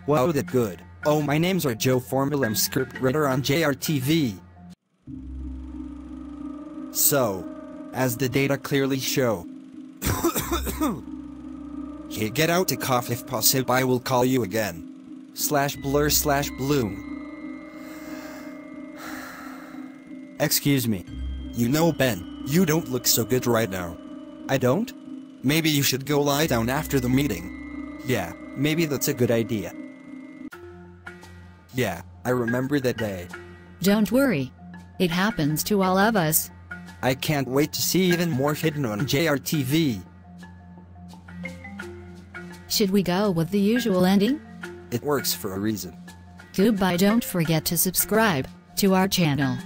Wow, that good. Oh, my name's are Joe Formula, I'm scriptwriter on JRTV. So, as the data clearly show, hey, get out to cough if possible, I will call you again. /blur/bloom. Excuse me. You know, Ben, you don't look so good right now. I don't? Maybe you should go lie down after the meeting. Yeah, maybe that's a good idea. Yeah, I remember that day. Don't worry. It happens to all of us. I can't wait to see even more hidden on JRTV. Should we go with the usual ending? It works for a reason. Goodbye. Don't forget to subscribe to our channel.